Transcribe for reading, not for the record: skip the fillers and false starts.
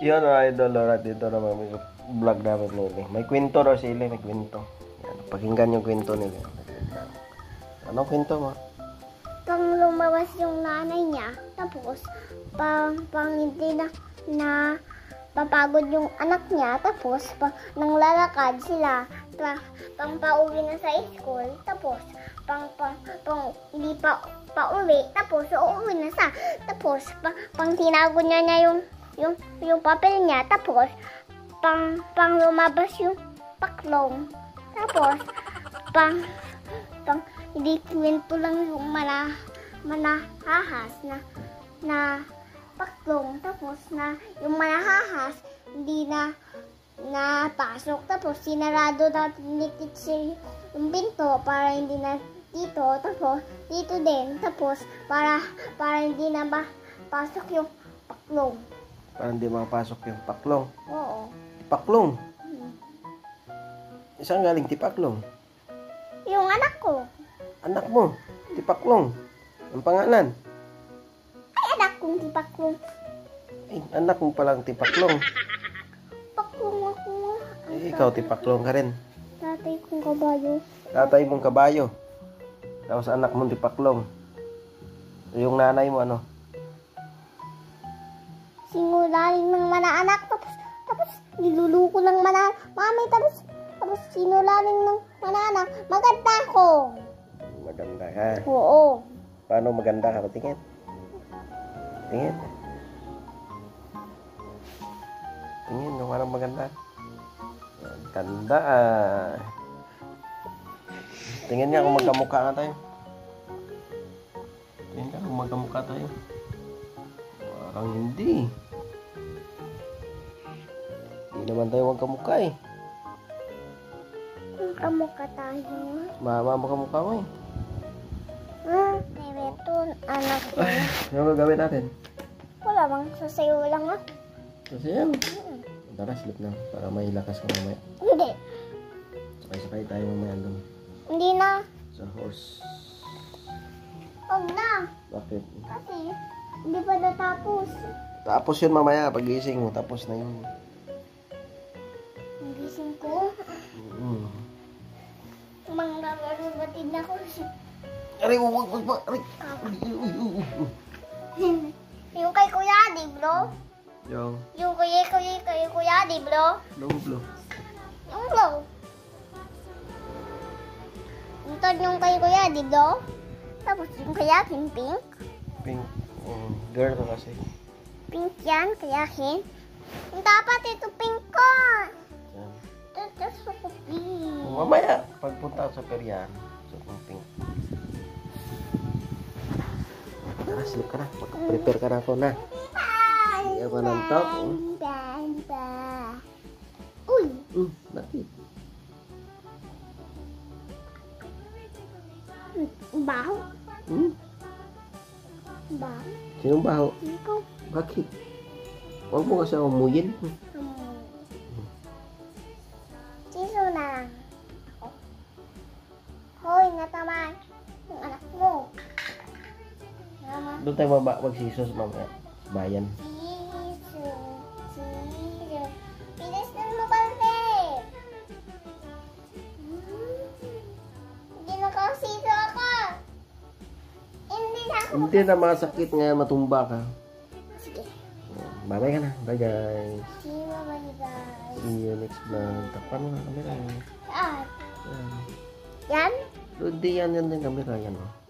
Yun mga idol, alright, dito naman may vlog namin nila. May kwento raw sila, may kwento. Yan, pakinggan yung kwento nila. Anong kwento mo? Pang lumabas yung nanay niya, tapos pang hindi na papagod yung anak niya, tapos nang lalakad sila, pang pauwi na sa school, tapos pang hindi pauwi, tapos uuwi na sa, tapos pang tinago niya yung papel niya, tapos pang lumabas yung paklong, tapos pang hindi kwento lang yung manahahas na paklong, tapos na yung manahahas hindi na napasok, tapos sinarado natin ni teacher yung pinto para hindi na dito, tapos dito din, tapos para hindi na pasok yung paklong. Para hindi makapasok yung paklong. Oo. Paklong? Isang galing tipaklong? Yung anak ko. Anak mo? Tipaklong? Ang pangalan? Ay, anak kong tipaklong. Ay, anak mo palang tipaklong. Paklong ako. Eh, ikaw tipaklong ka rin. Tatay kong kabayo. Tatay mong kabayo. Tapos anak mong tipaklong. Yung nanay mo ano? Sinulaling ng manaanak, tapos niluluko ng mami, tapos sinulaling ng manaanak. Maganda ako. Maganda ka. Oo. Paano maganda ka? Patingin. Tingin. Tingin kung parang maganda. Ganda ah. Tingin niya kung magkamukha nga tayo. Tingin ka kung magkamukha tayo. Parang hindi. Hindi naman tayo magkamukha eh. Kamukha tayo. Mama mo kamukha mo eh. Ito, anak ko. Ano gagawin natin? Wala bang sasayo lang ako. Kasi yan. Tara, slip na. Para may lakas ka mamaya. Hindi. Sakay-sakay tayo mamaya doon. Hindi na. Sa horse. Huwag na. Bakit? Kasi, hindi pa natapos. Tapos yun mamaya. Pag-gising mo, tapos na yun. Ang gising ko. Mm. Batid na ko. Aray, wag. Aray. Yung kay Kuya, di bro? Yung Kuya, di bro? Blue. Yung bro. Yung kay Kuya, di bro? Tapos yung kaya pink. Pink. Girl ka kasi. Pink yan, kaya kin. Dapat ito pink ko. Yan. Ito ko pink. Mamaya, pagpunta sa peryan. So, pink. Tara, slip ka na. Mag-prepare ka na ako na. Iyan ka ng top. Uy! Bakit? Baho. Baho. Sinong baho? Ikaw. Bakit? Huwag mo kasi umuyin. Siso na lang. Hoy, nataman. Yung anak mo. Doon tayo magsisos mamaya. Bayan. Siso. Pilis na mo kalde. Hindi nakasiso ako. Hindi na ako. Hindi na masakit nga matumba ka. Sige. Bye-bye ka na. Bye guys. See you, guys. See you next vlog. Takpan mo na camera. Ah, Yan. yan? Hindi yan yung camera. Yan o.